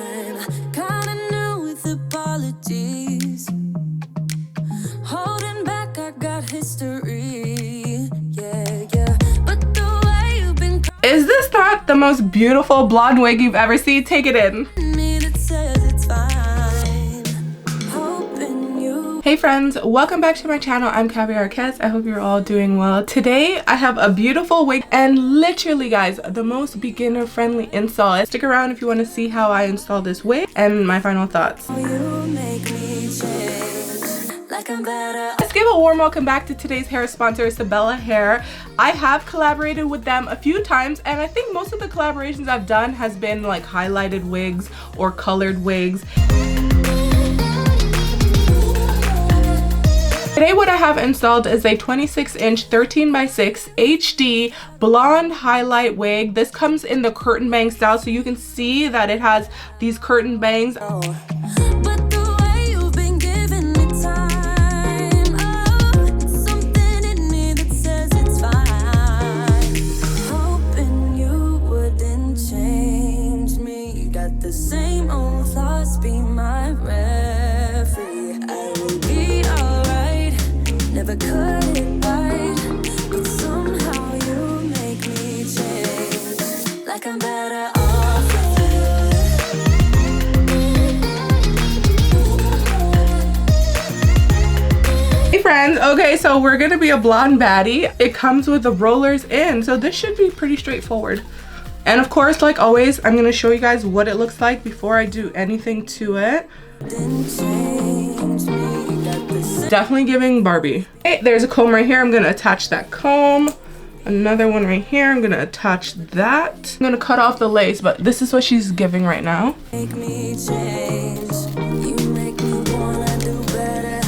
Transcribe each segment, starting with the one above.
I'm kinda new with apologies. Holding back, I got history. Yeah, yeah. But the way you've been. Is this not the most beautiful blonde wig you've ever seen? Take it in. That says it's fine. Hoping you. Hey friends, welcome back to my channel. I'm caviarkezzy. I hope you're all doing well. Today I have a beautiful wig and literally guys, the most beginner friendly install. Stick around if you want to see how I install this wig and my final thoughts. You make me change, like I'm better. Let's give a warm welcome back to today's hair sponsor, Subella Hair. I have collaborated with them a few times and I think most of the collaborations I've done has been like highlighted wigs or colored wigs. Today what I have installed is a 26-inch 13x6 HD blonde highlight wig. This comes in the curtain bang style, so you can see that it has these curtain bangs. Okay, so we're gonna be a blonde baddie. It comes with the rollers in, so this should be pretty straightforward. And of course, like always, I'm gonna show you guys what it looks like before I do anything to it. Definitely giving Barbie. Okay, there's a comb right here. I'm gonna attach that comb. Another one right here. I'm gonna attach that. I'm gonna cut off the lace, but this is what she's giving right now. Make me change. You make me wanna do better.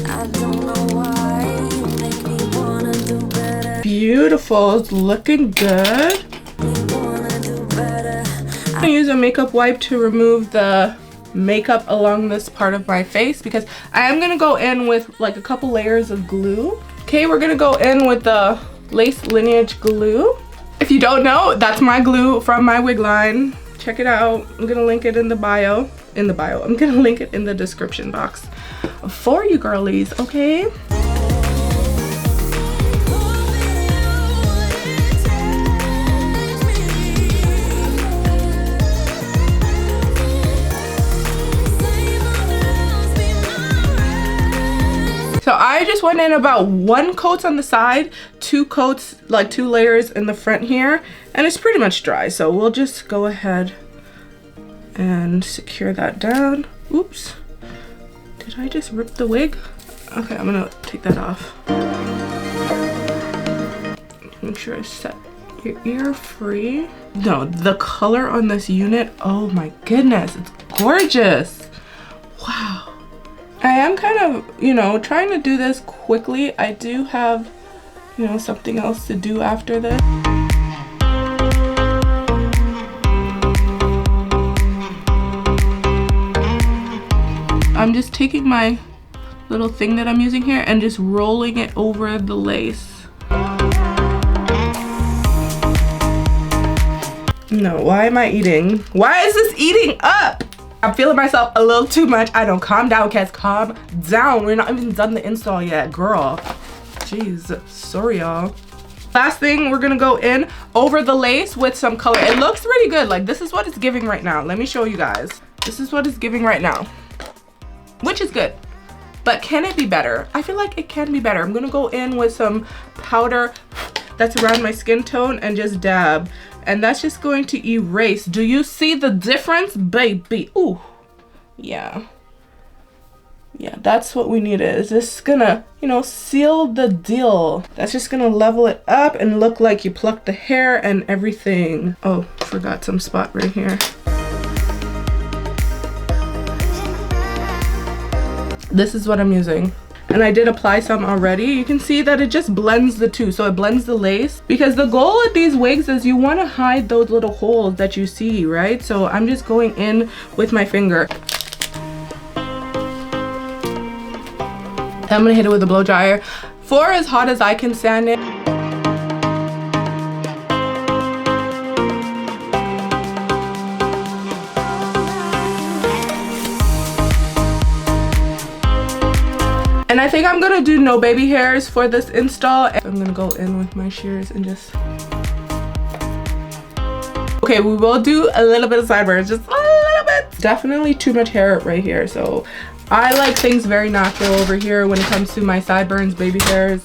I don't know why. You make me wanna do better. Beautiful. It's looking good. You wanna do better. I'm gonna use a makeup wipe to remove the makeup along this part of my face because I am gonna go in with like a couple layers of glue. Okay, we're gonna go in with the Lace Lineage glue. If you don't know, that's my glue from my wig line. Check it out. I'm gonna link it in the bio. I'm gonna link it in the description box for you girlies, okay? So I just went in about 1 coat on the side, 2 coats, like 2 layers in the front here, and it's pretty much dry. So we'll just go ahead and secure that down. Oops, did I just rip the wig? Okay, I'm gonna take that off. Make sure I set your ear free. No, the color on this unit, oh my goodness, it's gorgeous. Wow. I am kind of, you know, trying to do this quickly. I do have, you know, something else to do after this. I'm just taking my little thing that I'm using here and just rolling it over the lace. No, why am I eating? Why is this eating up? I'm feeling myself a little too much. I don't, calm down, Kez, calm down. We're not even done the install yet, girl. Jeez, sorry y'all. Last thing, we're gonna go in over the lace with some color. It looks pretty good. Like, this is what it's giving right now. Let me show you guys. This is what it's giving right now, which is good. But can it be better? I feel like it can be better. I'm gonna go in with some powder that's around my skin tone and just dab. And that's just going to erase. Do you see the difference, baby? Ooh, yeah. Yeah, that's what we need. Is this gonna, you know, seal the deal. That's just gonna level it up and look like you plucked the hair and everything. Oh, forgot some spot right here. This is what I'm using. And I did apply some already. You can see that it just blends the two. So it blends the lace. Because the goal with these wigs is you want to hide those little holes that you see, right? So I'm just going in with my finger. I'm gonna hit it with a blow dryer for as hot as I can stand it. think I'm gonna do no baby hairs for this install. I'm gonna go in with my shears and just... Okay, we will do a little bit of sideburns, just a little bit. Definitely too much hair right here, so I like things very natural over here when it comes to my sideburns, baby hairs.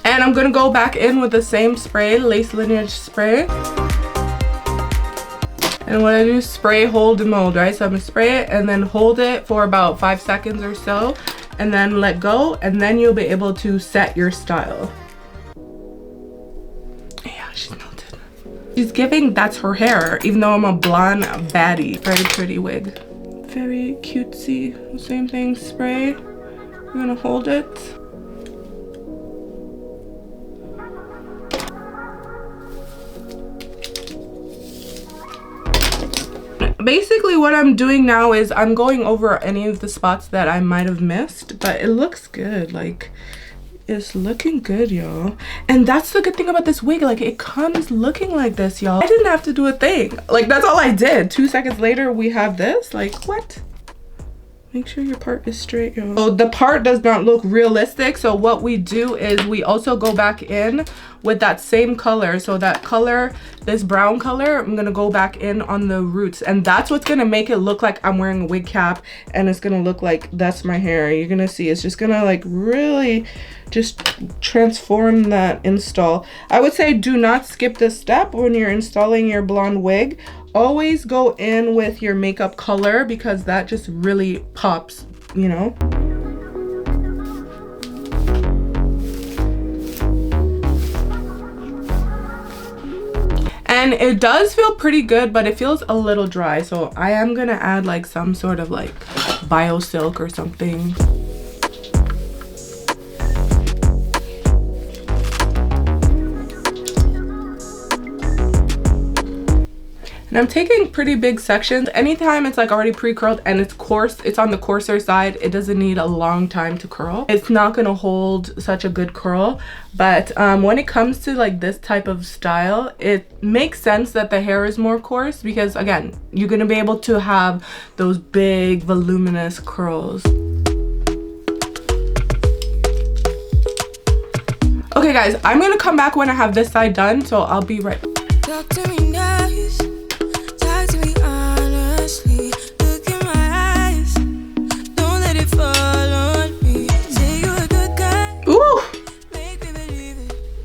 And I'm gonna go back in with the same spray, lace lineage spray. And what I do is spray, hold, and mold, right? So I'm gonna spray it and then hold it for about 5 seconds or so, and then let go, and then you'll be able to set your style. Yeah, she's melted. She's giving that's her hair, even though I'm a blonde baddie. Very pretty wig. Very cutesy. Same thing, spray. We're gonna hold it. Basically what I'm doing now is I'm going over any of the spots that I might have missed, but it looks good. Like, it's looking good, y'all. And that's the good thing about this wig, like, it comes looking like this, y'all. I didn't have to do a thing. Like, that's all I did. 2 seconds later we have this. Like, what? Make sure your part is straight, y'all. So the part does not look realistic, so what we do is we also go back in with that same color. So that color, this brown color, I'm gonna go back in on the roots, and that's what's gonna make it look like I'm wearing a wig cap, and it's gonna look like that's my hair. You're gonna see it's just gonna like really just transform that install. I would say do not skip this step when you're installing your blonde wig. Always go in with your makeup color because that just really pops, you know? And it does feel pretty good, but it feels a little dry. So I am gonna add like some sort of like bio silk or something. And I'm taking pretty big sections. Anytime it's like already pre-curled and it's coarse, it's on the coarser side, it doesn't need a long time to curl. It's not gonna hold such a good curl. But when it comes to like this type of style, it makes sense that the hair is more coarse because again, you're gonna be able to have those big voluminous curls. Okay guys, I'm gonna come back when I have this side done, so I'll be right back. Talk to me nice. Talk to me honestly. Look in my eyes. Don't let it fall on me. Say you're a good guy. Ooh. Make me believe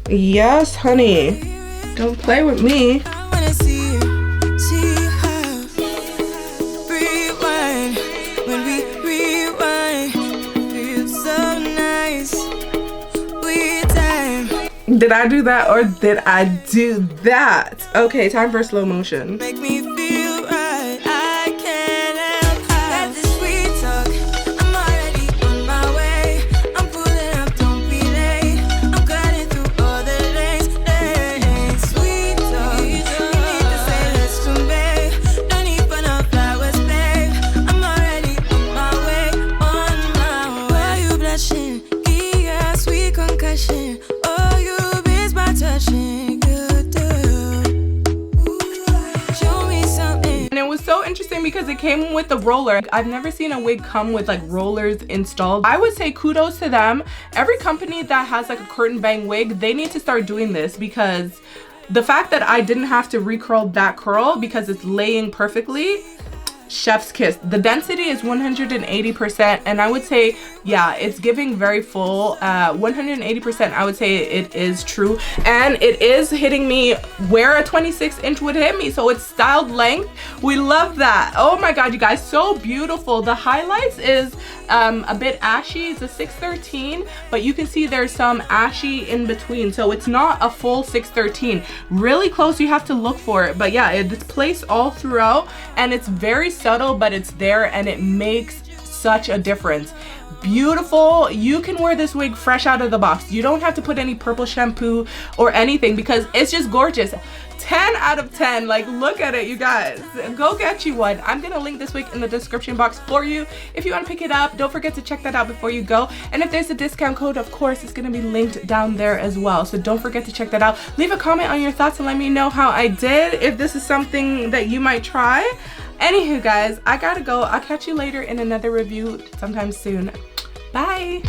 it. Yes, honey. Don't play with me. I wanna see you. See how. Rewind. When we rewind. Feels so nice. We time. Did I do that or did I do that? Okay, time for slow motion. Make me feel right. I can't help how. Got this sweet talk. I'm already on my way. I'm pulling up, don't be late. I'm cutting through all the lanes. Sweet talk. You need to say less to me. No need for no flowers, babe. I'm already on my way. On my way. Why you blushing? Yeah, sweet concussion. Oh, you miss my touching. Good girl. Show me something. And it was so interesting because it came with the roller. I've never seen a wig come with like rollers installed. I would say kudos to them. Every company that has like a curtain bang wig, they need to start doing this because the fact that I didn't have to recurl that curl because it's laying perfectly, chef's kiss. The density is 180%, and I would say, yeah, it's giving very full. 180%, I would say it is true, and it is hitting me where a 26-inch would hit me, so it's styled length. We love that. Oh my god, you guys, so beautiful. The highlights is a bit ashy. It's a 613, but you can see there's some ashy in between, so it's not a full 613. Really close, you have to look for it, but yeah, it's placed all throughout, and it's very subtle, but it's there, and it makes such a difference. Beautiful. You can wear this wig fresh out of the box. You don't have to put any purple shampoo or anything because it's just gorgeous. 10 out of 10. Like, look at it, you guys. Go get you one. I'm gonna link this wig in the description box for you if you want to pick it up. Don't forget to check that out before you go. And if there's a discount code, of course, it's gonna be linked down there as well. So don't forget to check that out. Leave a comment on your thoughts and let me know how I did, if this is something that you might try. Anywho, guys, I gotta go. I'll catch you later in another review sometime soon. Bye.